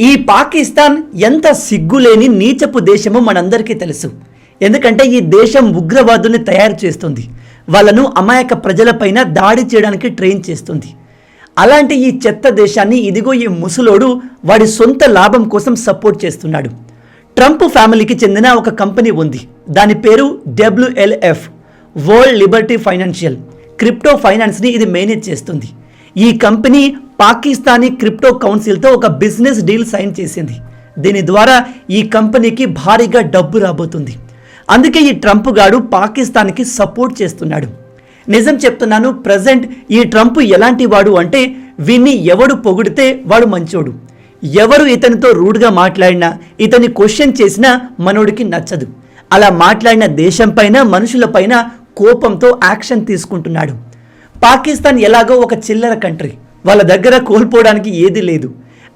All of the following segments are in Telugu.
ఈ పాకిస్తాన్ ఎంత సిగ్గులేని నీచపు దేశమో మనందరికీ తెలుసు. ఎందుకంటే ఈ దేశం ఉగ్రవాదుల్ని తయారు చేస్తుంది, వాళ్ళను అమాయక ప్రజలపైన దాడి చేయడానికి ట్రైన్ చేస్తుంది. అలాంటి ఈ చెత్త దేశాన్ని ఇదిగో ఈ ముసలోడు వాడి సొంత లాభం కోసం సపోర్ట్ చేస్తున్నాడు. ట్రంప్ ఫ్యామిలీకి చెందిన ఒక కంపెనీ ఉంది, దాని పేరు WLF, World Liberty Financial. Crypto ఫైనాన్స్ని ఇది మేనేజ్ చేస్తుంది. ఈ కంపెనీ పాకిస్తానీ క్రిప్టో కౌన్సిల్తో ఒక బిజినెస్ డీల్ సైన్ చేసింది. దీని ద్వారా ఈ కంపెనీకి భారీగా డబ్బు రాబోతుంది. అందుకే ఈ ట్రంప్ గాడు పాకిస్తాన్కి సపోర్ట్ చేస్తున్నాడు. నిజం చెప్తున్నాను, ప్రజెంట్ ఈ ట్రంప్ ఎలాంటి వాడు అంటే వీన్ని ఎవడు పొగిడితే వాడు మంచోడు, ఎవరు ఇతనితో రూడ్గా మాట్లాడినా ఇతని క్వశ్చన్ చేసినా మనోడికి నచ్చదు. అలా మాట్లాడిన దేశం పైన మనుషులపైన కోపంతో యాక్షన్ తీసుకుంటున్నాడు. పాకిస్తాన్ ఎలాగో ఒక చిల్లర కంట్రీ, వాళ్ళ దగ్గర కోల్పోవడానికి ఏది లేదు.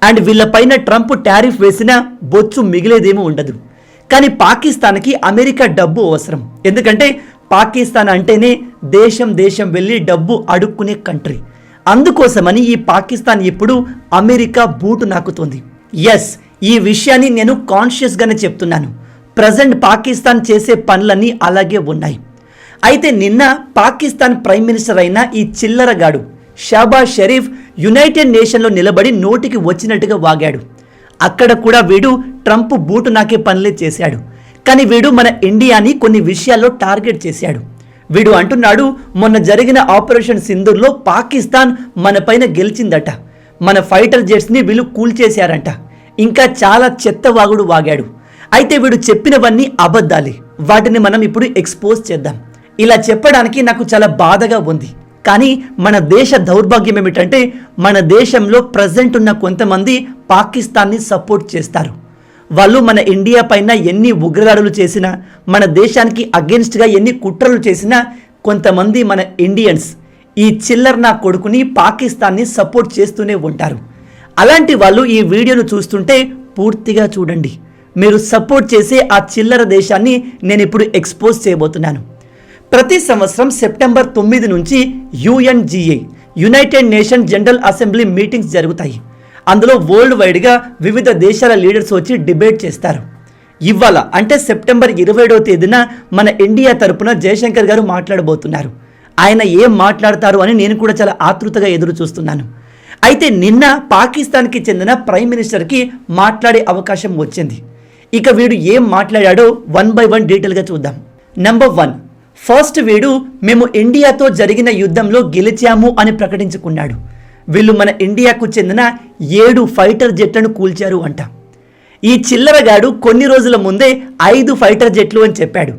అండ్ వీళ్ళపైన ట్రంప్ టారిఫ్ వేసినా బొచ్చు మిగిలేదేమీ ఉండదు. కానీ పాకిస్తాన్కి అమెరికా డబ్బు అవసరం. ఎందుకంటే పాకిస్తాన్ అంటేనే దేశం దేశం వెళ్ళి డబ్బు అడుక్కునే కంట్రీ. అందుకోసమని ఈ పాకిస్తాన్ ఇప్పుడు అమెరికా బూటు నాకుతుంది. ఎస్, ఈ విషయాన్ని నేను కాన్షియస్గానే చెప్తున్నాను. ప్రజెంట్ పాకిస్తాన్ చేసే పనులన్నీ అలాగే ఉన్నాయి. అయితే నిన్న పాకిస్తాన్ ప్రైమ్ మినిస్టర్ అయిన ఈ చిల్లరగాడు షాబాజ్ షరీఫ్ యునైటెడ్ నేషన్లో నిలబడి నోటికి వచ్చినట్టుగా వాగాడు. అక్కడ కూడా వీడు ట్రంప్ బూటు నాకే పనులే చేశాడు. కానీ వీడు మన ఇండియాని కొన్ని విషయాల్లో టార్గెట్ చేశాడు. వీడు అంటున్నాడు, మొన్న జరిగిన ఆపరేషన్ సింధూర్లో పాకిస్తాన్ మన పైన గెలిచిందట, మన ఫైటర్ జెట్స్ని వీళ్ళు కూల్చేశారంట. ఇంకా చాలా చెత్త వాగుడు వాగాడు. అయితే వీడు చెప్పినవన్నీ అబద్ధాలే, వాటిని మనం ఇప్పుడు ఎక్స్పోజ్ చేద్దాం. ఇలా చెప్పడానికి నాకు చాలా బాధగా ఉంది. కానీ మన దేశ దౌర్భాగ్యం ఏమిటంటే మన దేశంలో ప్రజెంట్ ఉన్న కొంతమంది పాకిస్తాన్ని సపోర్ట్ చేస్తారు. వాళ్ళు మన ఇండియా పైన ఎన్ని ఉగ్రదాడులు చేసినా, మన దేశానికి అగెన్స్ట్గా ఎన్ని కుట్రలు చేసినా కొంతమంది మన ఇండియన్స్ ఈ చిల్లర్ నా కొడుకుని పాకిస్తాన్ని సపోర్ట్ చేస్తూనే ఉంటారు. అలాంటి వాళ్ళు ఈ వీడియోను చూస్తుంటే పూర్తిగా చూడండి. మీరు సపోర్ట్ చేసే ఆ చిల్లర దేశాన్ని నేను ఇప్పుడు ఎక్స్పోజ్ చేయబోతున్నాను. ప్రతి సంవత్సరం సెప్టెంబర్ 9 నుంచి UNGA, United nation general assembly meetings జరుగుతాయి. అందులో వరల్డ్ వైడ్గా వివిధ దేశాల లీడర్స్ వచ్చి డిబేట్ చేస్తారు. ఇవాళ అంటే సెప్టెంబర్ 27వ తేదీన మన ఇండియా తరపున జయశంకర్ గారు మాట్లాడబోతున్నారు. ఆయన ఏం మాట్లాడతారు అని నేను కూడా చాలా ఆతృతగా ఎదురు చూస్తున్నాను. అయితే నిన్న పాకిస్తాన్కి చెందిన ప్రైమ్ మినిస్టర్కి మాట్లాడే అవకాశం వచ్చింది. ఇక వీడు ఏం మాట్లాడాడో 1 by 1 డీటెయిల్గా చూద్దాం. నెంబర్ 1, ఫస్ట్ వీడు మేము ఇండియాతో జరిగిన యుద్ధంలో గెలిచాము అని ప్రకటించుకున్నాడు. వీళ్ళు మన ఇండియాకు చెందిన 7 ఫైటర్ జెట్లను కూల్చారు అంట. ఈ చిల్లరగాడు కొన్ని రోజుల ముందే 5 ఫైటర్ జెట్లు అని చెప్పాడు.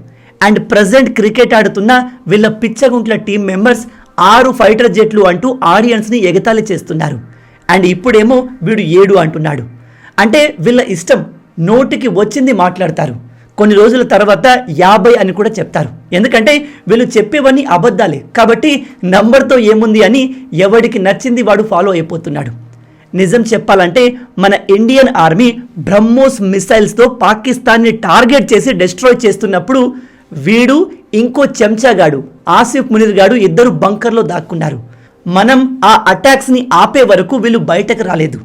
అండ్ ప్రజెంట్ క్రికెట్ ఆడుతున్న వీళ్ళ పిచ్చగుంట్ల టీం మెంబర్స్ 6 ఫైటర్ జెట్లు అంటూ ఆడియన్స్ని ఎగతాళి చేస్తున్నారు. అండ్ ఇప్పుడేమో వీడు 7 అంటున్నాడు. అంటే వీళ్ళ ఇష్టం, నోటికి వచ్చింది మాట్లాడతారు. కొన్ని రోజుల తర్వాత 50 అని కూడా చెప్తారు. ఎందుకంటే వీళ్ళు చెప్పేవన్నీ అబద్ధాలే కాబట్టి నంబర్తో ఏముంది అని ఎవడికి నచ్చింది వాడు ఫాలో అయిపోతున్నాడు. నిజం చెప్పాలంటే మన ఇండియన్ ఆర్మీ బ్రహ్మోస్ మిసైల్స్తో పాకిస్తాన్ని టార్గెట్ చేసి డిస్ట్రాయ్ చేస్తున్నప్పుడు వీడు ఇంకో చెంచాగాడు ఆసిఫ్ మునీర్ గాడు ఇద్దరు బంకర్లో దాక్కున్నారు. మనం ఆ అటాక్స్ని ఆపే వరకు వీళ్ళు బయటకు రాలేదు.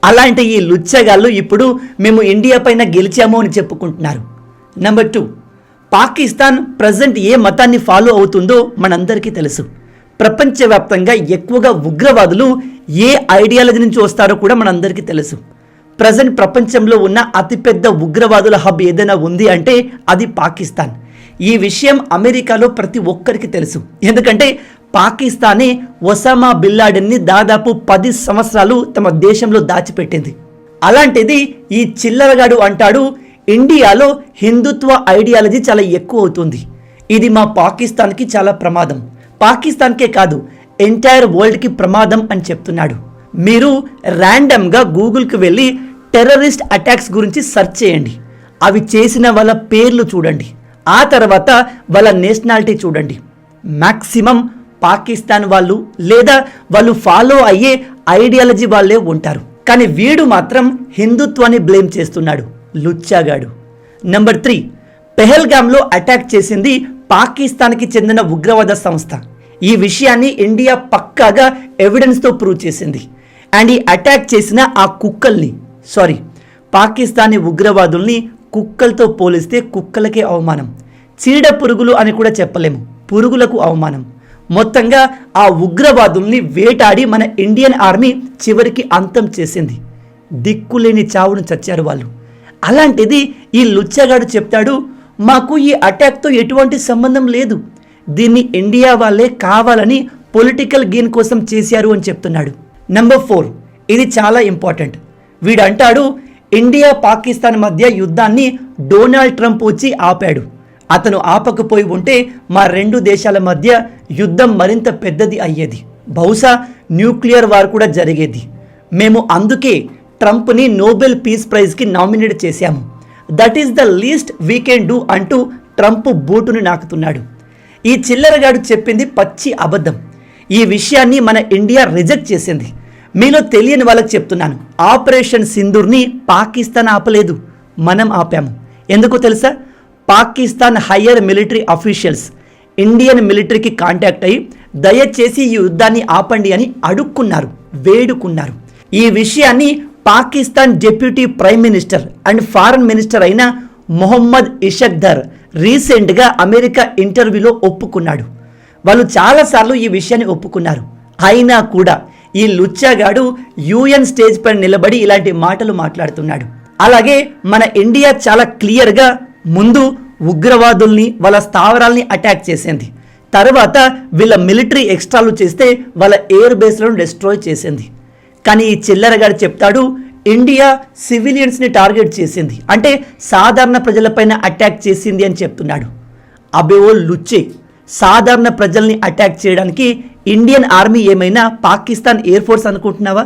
అలాంటి ఈ లుచ్చగాళ్ళు ఇప్పుడు మేము ఇండియా పైన గెలిచాము అని చెప్పుకుంటున్నారు. నెంబర్ 2, పాకిస్తాన్ ప్రజెంట్ ఏ మతాన్ని ఫాలో అవుతుందో మనందరికీ తెలుసు. ప్రపంచవ్యాప్తంగా ఎక్కువగా ఉగ్రవాదులు ఏ ఐడియాలజీ నుంచి వస్తారో కూడా మనందరికీ తెలుసు. ప్రజెంట్ ప్రపంచంలో ఉన్న అతిపెద్ద ఉగ్రవాదుల హబ్ ఏదైనా ఉంది అంటే అది పాకిస్తాన్. ఈ విషయం అమెరికాలో ప్రతి ఒక్కరికి తెలుసు. ఎందుకంటే పాకిస్తానే ఒసామా బిన్ లాడెన్ని దాదాపు 10 సంవత్సరాలు తమ దేశంలో దాచిపెట్టింది. అలాంటిది ఈ చిల్లరగాడు అంటాడు ఇండియాలో హిందుత్వ ఐడియాలజీ చాలా ఎక్కువ అవుతుంది, ఇది మా పాకిస్తాన్కి చాలా ప్రమాదం, పాకిస్తాన్కే కాదు ఎంటైర్ వరల్డ్కి ప్రమాదం అని చెప్తున్నాడు. మీరు ర్యాండమ్గా గూగుల్కి వెళ్ళి టెర్రరిస్ట్ అటాక్స్ గురించి సెర్చ్ చేయండి. అవి చేసిన వాళ్ళ పేర్లు చూడండి, ఆ తర్వాత వాళ్ళ నేషనాలిటీ చూడండి. మ్యాక్సిమం పాకిస్తాన్ వాళ్ళు లేదా వాళ్ళు ఫాలో అయ్యే ఐడియాలజీ వాళ్ళే ఉంటారు. కానీ వీడు మాత్రం హిందుత్వాన్ని బ్లేమ్ చేస్తున్నాడు, లుచ్చాగాడు. నెంబర్ 3, పెహల్గామ్లో అటాక్ చేసింది పాకిస్తాన్కి చెందిన ఉగ్రవాద సంస్థ. ఈ విషయాన్ని ఇండియా పక్కాగా ఎవిడెన్స్తో ప్రూవ్ చేసింది. అండ్ ఈ అటాక్ చేసిన ఆ కుక్కల్ని పాకిస్తానీ ఉగ్రవాదుల్ని కుక్కలతో పోలిస్తే కుక్కలకే అవమానం, చీడ పురుగులు అని కూడా చెప్పలేము, పురుగులకు అవమానం. మొత్తంగా ఆ ఉగ్రవాదుల్ని వేటాడి మన ఇండియన్ ఆర్మీ చివరికి అంతం చేసింది. దిక్కులేని చావును చచ్చారు వాళ్ళు. అలాంటిది ఈ లుచ్చగాడు చెప్తాడు, మాకు ఈ అటాక్తో ఎటువంటి సంబంధం లేదు, దీన్ని ఇండియా వాళ్ళే కావాలని పొలిటికల్ గెయిన్ కోసం చేశారు అని చెప్తున్నాడు. నెంబర్ 4, ఇది చాలా ఇంపార్టెంట్. వీడంటాడు ఇండియా పాకిస్తాన్ మధ్య యుద్ధాన్ని డొనాల్డ్ ట్రంప్ వచ్చి ఆపాడు. అతను ఆపకపోయి ఉంటే మా 2 దేశాల మధ్య యుద్ధం మరింత పెద్దది అయ్యేది, బహుశా న్యూక్లియర్ వార్ కూడా జరిగేది. మేము అందుకే ట్రంప్ని నోబెల్ పీస్ ప్రైజ్కి నామినేట్ చేశాము. That is the least we can do అంటూ ట్రంప్ బూటును నాకుతున్నాడు. ఈ చిల్లరగాడు చెప్పింది పచ్చి అబద్ధం. ఈ విషయాన్ని మన ఇండియా రిజెక్ట్ చేసింది. మీలో తెలియని వాళ్ళకి చెప్తున్నాను, ఆపరేషన్ సింధూర్ని పాకిస్తాన్ ఆపలేదు, మనం ఆపాము. ఎందుకో తెలుసా? Pakistan higher military officials Indian మిలిటరీకి కాంటాక్ట్ అయ్యి దయచేసి ఈ యుద్ధాన్ని ఆపండి అని అడుక్కున్నారు, వేడుకున్నారు. ఈ విషయాన్ని Pakistan deputy prime minister and foreign minister అయిన మొహమ్మద్ ఇషక్దర్ రీసెంట్గా అమెరికా ఇంటర్వ్యూలో ఒప్పుకున్నాడు. వాళ్ళు చాలాసార్లు ఈ విషయాన్ని ఒప్పుకున్నారు. అయినా కూడా ఈ లుచ్చాగాడు యూఎన్ స్టేజ్ పైన నిలబడి ఇలాంటి మాటలు మాట్లాడుతున్నాడు. అలాగే మన ఇండియా చాలా క్లియర్గా ముందు ఉగ్రవాదుల్ని వాళ్ళ స్థావరాల్ని అటాక్ చేసింది, తర్వాత వీళ్ళ మిలిటరీ ఎక్స్ట్రాలు చేస్తే వాళ్ళ ఎయిర్ బేస్లను డిస్ట్రాయ్ చేసింది. కానీ ఈ చిల్లరగాడు చెప్తాడు ఇండియా సివిలియన్స్ని టార్గెట్ చేసింది, అంటే సాధారణ ప్రజలపైన అటాక్ చేసింది అని చెప్తున్నాడు. అబేవో లుచ్చే, సాధారణ ప్రజల్ని అటాక్ చేయడానికి ఇండియన్ ఆర్మీ ఏమైనా పాకిస్తాన్ ఎయిర్ ఫోర్స్ అనుకుంటున్నావా?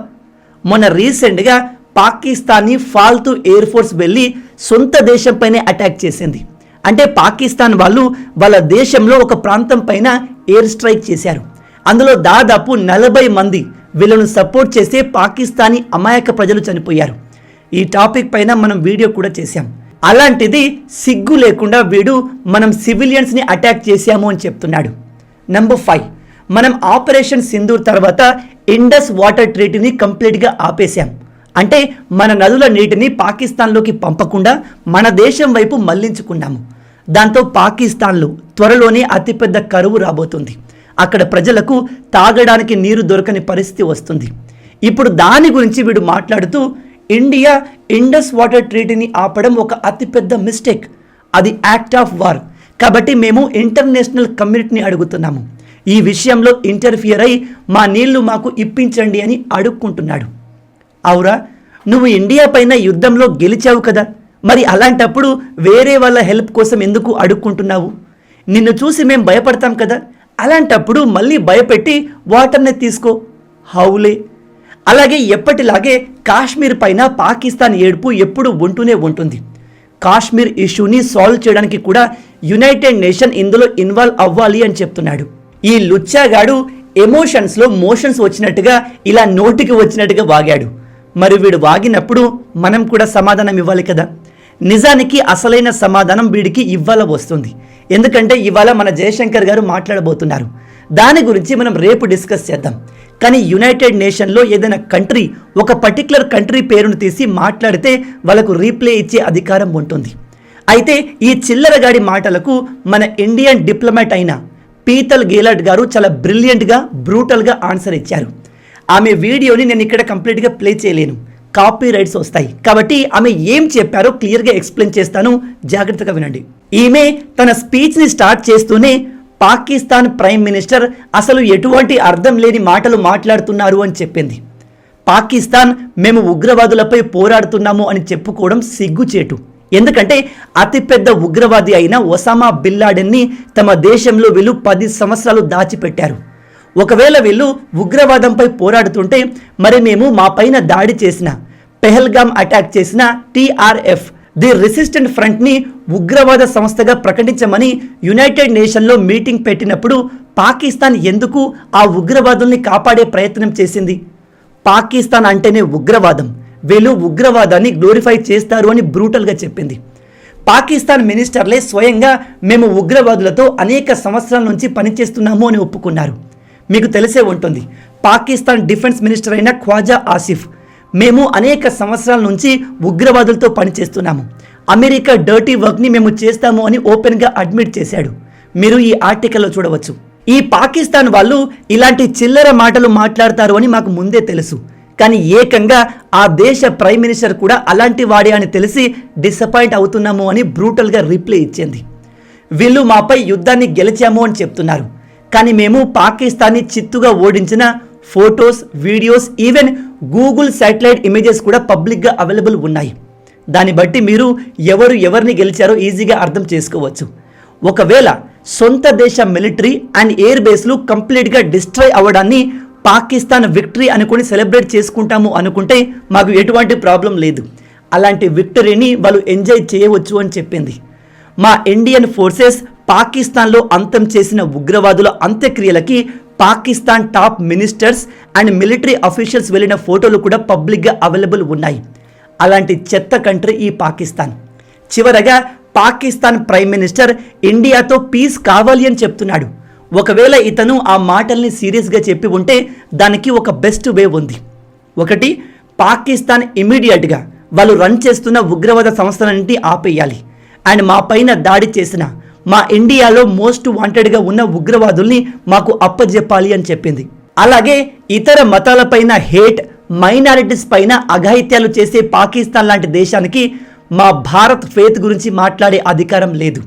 మొన్న రీసెంట్గా పాకిస్తానీ ఫాల్తూ ఎయిర్ ఫోర్స్ వెళ్ళి సొంత దేశంపైనే అటాక్ చేసింది. అంటే పాకిస్తాన్ వాళ్ళు వాళ్ళ దేశంలో ఒక ప్రాంతం పైన ఎయిర్ స్ట్రైక్ చేశారు. అందులో దాదాపు 40 మంది వీళ్ళను సపోర్ట్ చేసే పాకిస్తానీ అమాయక ప్రజలు చనిపోయారు. ఈ టాపిక్ పైన మనం వీడియో కూడా చేశాం. అలాంటిది సిగ్గు లేకుండా వీడు మనం సివిలియన్స్ని అటాక్ చేశాము అని చెప్తున్నాడు. నెంబర్ 5, మనం ఆపరేషన్ సింధూర్ తర్వాత ఇండస్ వాటర్ ట్రీటీని కంప్లీట్గా ఆపేశాం. అంటే మన నదుల నీటిని పాకిస్తాన్లోకి పంపకుండా మన దేశం వైపు మళ్లించుకున్నాము. దాంతో పాకిస్తాన్లో త్వరలోనే అతిపెద్ద కరువు రాబోతుంది. అక్కడ ప్రజలకు తాగడానికి నీరు దొరకని పరిస్థితి వస్తుంది. ఇప్పుడు దాని గురించి వీడు మాట్లాడుతూ ఇండియా ఇండస్ వాటర్ ట్రీటీని ఆపడం ఒక అతిపెద్ద మిస్టేక్, అది యాక్ట్ ఆఫ్ వార్, కాబట్టి మేము ఇంటర్నేషనల్ కమ్యూనిటీని అడుగుతున్నాము, ఈ విషయంలో ఇంటర్ఫియర్ అయి మా నీళ్లు మాకు ఇప్పించండి అని అడుక్కుంటున్నాడు. అవురా, నువ్వు ఇండియా పైన యుద్ధంలో గెలిచావు కదా, మరి అలాంటప్పుడు వేరే వాళ్ళ హెల్ప్ కోసం ఎందుకు అడుక్కుంటున్నావు? నిన్ను చూసి మేము భయపడతాం కదా, అలాంటప్పుడు మళ్ళీ భయపెట్టి వాటర్ని తీసుకో, హౌలే. అలాగే ఎప్పటిలాగే కాశ్మీర్ పైన పాకిస్తాన్ ఏడుపు ఎప్పుడు ఉంటూనే ఉంటుంది. కాశ్మీర్ ఇష్యూని సాల్వ్ చేయడానికి కూడా యునైటెడ్ నేషన్ ఇందులో ఇన్వాల్వ్ అవ్వాలి అని చెప్తున్నాడు. ఈ లుచ్చాగాడు ఎమోషన్స్లో మోషన్స్ వచ్చినట్టుగా ఇలా నోటికి వచ్చినట్టుగా వాగాడు. మరి వీడు వాగినప్పుడు మనం కూడా సమాధానం ఇవ్వాలి కదా. నిజానికి అసలైన సమాధానం వీడికి ఇవ్వాల వస్తుంది, ఎందుకంటే ఇవాళ మన జయశంకర్ గారు మాట్లాడబోతున్నారు. దాని గురించి మనం రేపు డిస్కస్ చేద్దాం. కానీ యునైటెడ్ నేషన్లో ఏదైనా కంట్రీ ఒక పర్టికులర్ కంట్రీ పేరును తీసి మాట్లాడితే వాళ్ళకు రీప్లే ఇచ్చే అధికారం ఉంటుంది. అయితే ఈ చిల్లరగాడి మాటలకు మన ఇండియన్ డిప్లొమాట్ అయిన పీతల్ గేలట్ గారు చాలా బ్రిలియంట్గా బ్రూటల్గా ఆన్సర్ ఇచ్చారు. ఆమె వీడియోని నేను ఇక్కడ కంప్లీట్గా ప్లే చేయలేను, కాపీ రైట్స్ వస్తాయి. కాబట్టి ఆమె ఏం చెప్పారో క్లియర్గా ఎక్స్ప్లెయిన్ చేస్తాను, జాగ్రత్తగా వినండి. ఈమె తన స్పీచ్ని స్టార్ట్ చేస్తూనే పాకిస్తాన్ ప్రైమ్ మినిస్టర్ అసలు ఎటువంటి అర్థం లేని మాటలు మాట్లాడుతున్నారు అని చెప్పింది. పాకిస్తాన్ మేము ఉగ్రవాదులపై పోరాడుతున్నాము అని చెప్పుకోవడం సిగ్గుచేటు. ఎందుకంటే అతిపెద్ద ఉగ్రవాది అయిన ఒసామా బిన్ లాడెన్ని తమ దేశంలో వీళ్ళు 10 సంవత్సరాలు దాచిపెట్టారు. ఒకవేళ వీళ్ళు ఉగ్రవాదంపై పోరాడుతుంటే మరి మేము మా పైన దాడి చేసిన పెహల్గామ్ అటాక్ చేసిన TRF ది రెసిస్టెంట్ ఫ్రంట్ని ఉగ్రవాద సంస్థగా ప్రకటించమని యునైటెడ్ నేషన్లో మీటింగ్ పెట్టినప్పుడు పాకిస్తాన్ ఎందుకు ఆ ఉగ్రవాదుల్ని కాపాడే ప్రయత్నం చేసింది? పాకిస్తాన్ అంటేనే ఉగ్రవాదం, వీళ్ళు ఉగ్రవాదాన్ని గ్లోరిఫై చేస్తారు అని బ్రూటల్గా చెప్పింది. పాకిస్తాన్ మినిస్టర్లే స్వయంగా మేము ఉగ్రవాదులతో అనేక సంవత్సరాల నుంచి పనిచేస్తున్నాము అని ఒప్పుకున్నారు. మీకు తెలిసే ఉంటుంది, పాకిస్తాన్ డిఫెన్స్ మినిస్టర్ అయిన ఖ్వాజా ఆసిఫ్ మేము అనేక సంవత్సరాల నుంచి ఉగ్రవాదులతో పనిచేస్తున్నాము, అమెరికా డర్టీ వర్క్ని మేము చేస్తాము అని ఓపెన్గా అడ్మిట్ చేశాడు. మీరు ఈ ఆర్టికల్లో చూడవచ్చు. ఈ పాకిస్తాన్ వాళ్ళు ఇలాంటి చిల్లర మాటలు మాట్లాడతారు అని మాకు ముందే తెలుసు, కానీ ఏకంగా ఆ దేశ ప్రైమ్ మినిస్టర్ కూడా అలాంటి వాడే అని తెలిసి డిసప్పాయింట్ అవుతున్నాము అని బ్రూటల్గా రిప్లై ఇచ్చింది. వీళ్ళు మాపై యుద్ధాన్ని గెలిచాము అని చెప్తున్నారు, కానీ మేము పాకిస్తాన్ని చిత్తుగా ఓడించిన photos, videos, even Google satellite images కూడా పబ్లిక్గా అవైలబుల్ ఉన్నాయి. దాన్ని బట్టి మీరు ఎవరిని గెలిచారో ఈజీగా అర్థం చేసుకోవచ్చు. ఒకవేళ సొంత దేశ మిలిటరీ అండ్ ఎయిర్ బేస్లు కంప్లీట్గా డిస్ట్రాయ్ అవ్వడాన్ని పాకిస్తాన్ విక్టరీ అనుకుని సెలబ్రేట్ చేసుకుంటాము అనుకుంటే మాకు ఎటువంటి ప్రాబ్లం లేదు. అలాంటి విక్టరీని వాళ్ళు ఎంజాయ్ చేయవచ్చు అని చెప్పింది. మా ఇండియన్ ఫోర్సెస్ పాకిస్తాన్లో అంతం చేసిన ఉగ్రవాదుల అంత్యక్రియలకి Pakistan top ministers and military officials వెళ్ళిన ఫోటోలు కూడా పబ్లిక్గా అవైలబుల్ ఉన్నాయి. అలాంటి చెత్త కంట్రీ ఈ పాకిస్తాన్. చివరగా పాకిస్తాన్ ప్రైమ్ మినిస్టర్ ఇండియాతో పీస్ కావాలి అని చెప్తున్నాడు. ఒకవేళ ఇతను ఆ మాటల్ని సీరియస్గా చెప్పి ఉంటే దానికి ఒక బెస్ట్ వే ఉంది. ఒకటి, పాకిస్తాన్ ఇమీడియట్గా వాళ్ళు రన్ చేస్తున్న ఉగ్రవాద సంస్థలన్నింటినీ ఆపేయాలి అండ్ మా పైన దాడి చేసిన మా ఇండియాలో మోస్ట్ వాంటెడ్గా ఉన్న ఉగ్రవాదుల్ని మాకు అప్పజెప్పాలి అని చెప్పింది. అలాగే ఇతర మతాలపైన హేట్, మైనారిటీస్ పైన అఘాయిత్యాలు చేసే పాకిస్తాన్ లాంటి దేశానికి మా భారత్ ఫేత్ గురించి మాట్లాడే అధికారం లేదు.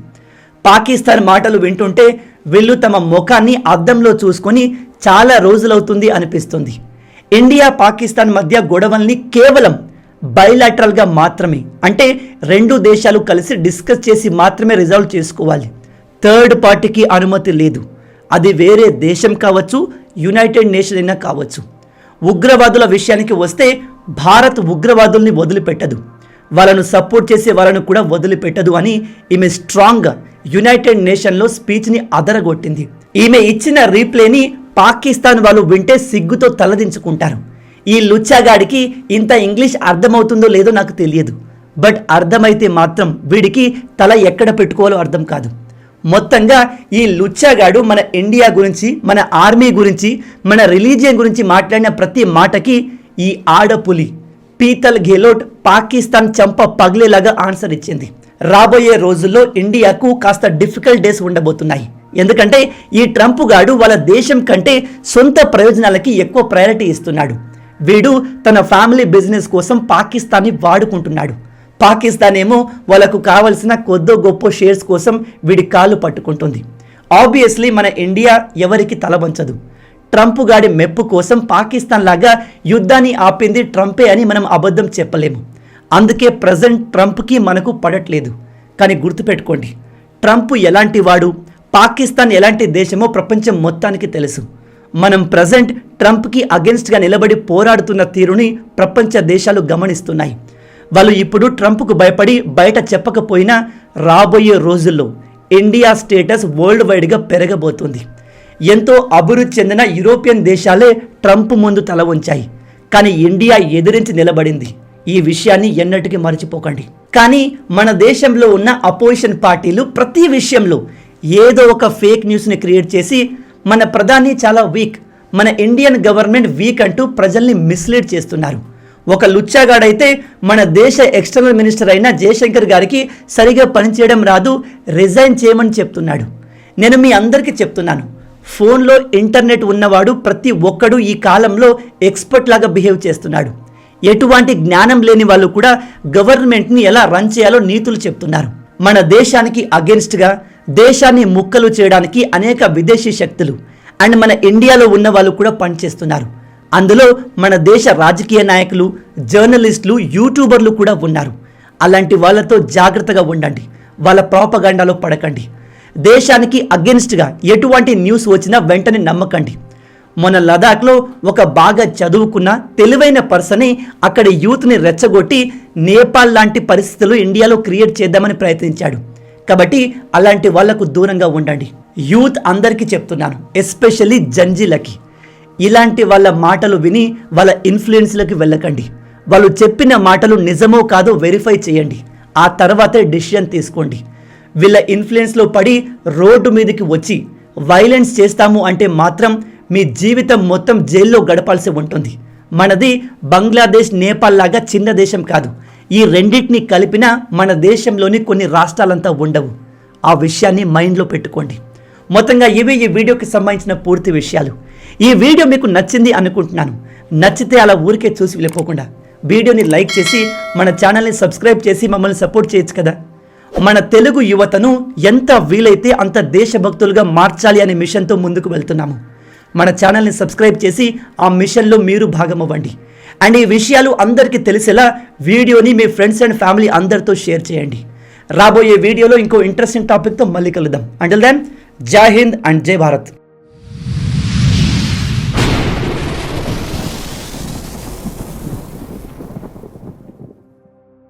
పాకిస్తాన్ మాటలు వింటుంటే వీళ్ళు తమ ముఖాన్ని అద్దంలో చూసుకొని చాలా రోజులవుతుంది అనిపిస్తుంది. ఇండియా పాకిస్తాన్ మధ్య గొడవల్ని కేవలం బైలాటరల్గా మాత్రమే, అంటే రెండు దేశాలు కలిసి డిస్కస్ చేసి మాత్రమే రిజాల్వ్ చేసుకోవాలి. థర్డ్ పార్టీకి అనుమతి లేదు. అది వేరే దేశం కావచ్చు, యునైటెడ్ నేషన్ అయినా కావచ్చు. ఉగ్రవాదుల విషయానికి వస్తే భారత్ ఉగ్రవాదుల్ని వదిలిపెట్టదు, వాళ్ళను సపోర్ట్ చేసే వాళ్ళను కూడా వదిలిపెట్టదు అని ఈమె స్ట్రాంగ్గా యునైటెడ్ నేషన్లో స్పీచ్ని అదరగొట్టింది. ఈమె ఇచ్చిన రీప్లేని పాకిస్తాన్ వాళ్ళు వింటే సిగ్గుతో తలదించుకుంటారు. ఈ లుచ్చాగాడికి ఇంత ఇంగ్లీష్ అర్థమవుతుందో లేదో నాకు తెలియదు, బట్ అర్థమైతే మాత్రం వీడికి తల ఎక్కడ పెట్టుకోవాలో అర్థం కాదు. మొత్తంగా ఈ లుచ్చాగాడు మన ఇండియా గురించి, మన ఆర్మీ గురించి, మన రిలీజియన్ గురించి మాట్లాడిన ప్రతి మాటకి ఈ ఆడపులి పీతల్ గెహ్లోట్ పాకిస్తాన్ చంప పగిలేలాగా ఆన్సర్ ఇచ్చింది. రాబోయే రోజుల్లో ఇండియాకు కాస్త డిఫికల్ట్ డేస్ ఉండబోతున్నాయి. ఎందుకంటే ఈ ట్రంప్ గాడు వాళ్ళ దేశం కంటే సొంత ప్రయోజనాలకి ఎక్కువ ప్రయారిటీ ఇస్తున్నాడు. వీడు తన ఫ్యామిలీ బిజినెస్ కోసం పాకిస్తాన్ని వాడుకుంటున్నాడు. పాకిస్తాన్ ఏమో వాళ్ళకు కావలసిన కొద్దో గొప్ప షేర్స్ కోసం వీడి కాళ్ళు పట్టుకుంటుంది. ఆబ్వియస్లీ మన ఇండియా ఎవరికి తలవంచదు. ట్రంప్ గాడి మెప్పు కోసం పాకిస్తాన్ లాగా యుద్ధాన్ని ఆపింది ట్రంపే అని మనం అబద్ధం చెప్పలేము. అందుకే ప్రజెంట్ ట్రంప్కి మనకు పడట్లేదు. కానీ గుర్తుపెట్టుకోండి, ట్రంప్ ఎలాంటి వాడు, పాకిస్తాన్ ఎలాంటి దేశమో ప్రపంచం మొత్తానికి తెలుసు. మనం ప్రజెంట్ ట్రంప్కి అగెన్స్ట్గా నిలబడి పోరాడుతున్న తీరుని ప్రపంచ దేశాలు గమనిస్తున్నాయి. వాళ్ళు ఇప్పుడు ట్రంప్కు భయపడి బయట చెప్పకపోయినా రాబోయే రోజుల్లో ఇండియా స్టేటస్ వరల్డ్ వైడ్గా పెరగబోతుంది. ఎంతో అభివృద్ధి చెందిన యూరోపియన్ దేశాలే ట్రంప్ ముందు తల వంచాయి, కానీ ఇండియా ఎదిరించి నిలబడింది. ఈ విషయాన్ని ఎన్నటికీ మర్చిపోకండి. కానీ మన దేశంలో ఉన్న అపోజిషన్ పార్టీలు ప్రతి విషయంలో ఏదో ఒక ఫేక్ న్యూస్ని క్రియేట్ చేసి మన ప్రధాని చాలా వీక్, మన ఇండియన్ గవర్నమెంట్ వీక్ అంటూ ప్రజల్ని మిస్లీడ్ చేస్తున్నారు. ఒక లుచ్చాగాడైతే మన దేశ ఎక్స్టర్నల్ మినిస్టర్ అయిన జయశంకర్ గారికి సరిగా పనిచేయడం రాదు, రిజైన్ చేయమని చెప్తున్నాడు. నేను మీ అందరికీ చెప్తున్నాను, ఫోన్లో ఇంటర్నెట్ ఉన్నవాడు ప్రతి ఒక్కడు ఈ కాలంలో ఎక్స్పర్ట్ లాగా బిహేవ్ చేస్తున్నాడు. ఎటువంటి జ్ఞానం లేని వాళ్ళు కూడా గవర్నమెంట్ని ఎలా రన్ చేయాలో నీతులు చెప్తున్నారు. మన దేశానికి అగెన్స్ట్గా దేశాన్ని ముక్కలు చేయడానికి అనేక విదేశీ శక్తులు అండ్ మన ఇండియాలో ఉన్న వాళ్ళు కూడా పనిచేస్తున్నారు. అందులో మన దేశ రాజకీయ నాయకులు, జర్నలిస్టులు, యూట్యూబర్లు కూడా ఉన్నారు. అలాంటి వాళ్ళతో జాగ్రత్తగా ఉండండి, వాళ్ళ ప్రాపగాండాలో పడకండి. దేశానికి అగెన్స్ట్గా ఎటువంటి న్యూస్ వచ్చినా వెంటనే నమ్మకండి. మన లదాఖ్లో ఒక బాగా చదువుకున్న తెలివైన పర్సనే అక్కడి యూత్ని రెచ్చగొట్టి నేపాల్ లాంటి పరిస్థితులు ఇండియాలో క్రియేట్ చేద్దామని ప్రయత్నించాడు. కాబట్టి అలాంటి వాళ్లకు దూరంగా ఉండండి. యూత్ అందరికీ చెప్తున్నాను, ఎస్పెషల్లీ జంజీలకి, ఇలాంటి వాళ్ళ మాటలు విని వాళ్ళ ఇన్ఫ్లుయెన్స్లకి వెళ్ళకండి. వాళ్ళు చెప్పిన మాటలు నిజమో కాదో వెరిఫై చేయండి, ఆ తర్వాతే డిసిషన్ తీసుకోండి. వీళ్ళ ఇన్ఫ్లుయెన్స్లో పడి రోడ్డు మీదకి వచ్చి వైలెన్స్ చేస్తాము అంటే మాత్రం మీ జీవితం మొత్తం జైల్లో గడపాల్సి ఉంటుంది. మనది బంగ్లాదేశ్, నేపాల్ లాగా చిన్న దేశం కాదు. ఈ రెండింటిని కలిపిన మన దేశంలోని కొన్ని రాష్ట్రాలంతా ఉండవు. ఆ విషయాన్ని మైండ్లో పెట్టుకోండి. మొత్తంగా ఇవి ఈ వీడియోకి సంబంధించిన పూర్తి విషయాలు. ఈ వీడియో మీకు నచ్చింది అనుకుంటున్నాను. నచ్చితే అలా ఊరికే చూసి వెళ్ళిపోకుండా వీడియోని లైక్ చేసి మన ఛానల్ని సబ్స్క్రైబ్ చేసి మమ్మల్ని సపోర్ట్ చేయొచ్చు కదా. మన తెలుగు యువతను ఎంత వీలైతే అంత దేశభక్తులుగా మార్చాలి అనే మిషన్తో ముందుకు వెళ్తున్నాము. మన ఛానల్ని సబ్స్క్రైబ్ చేసి ఆ మిషన్లో మీరు భాగమవ్వండి. అండ్ ఈ విషయాలు అందరికీ తెలిసేలా వీడియోని మీ ఫ్రెండ్స్ అండ్ ఫ్యామిలీ అందరితో షేర్ చేయండి. రాబోయే వీడియోలో ఇంకో ఇంట్రెస్టింగ్ టాపిక్తో మళ్ళీ కలుద్దాం. అంటిల్ దెన్, జై హింద్ అండ్ జై భారత్.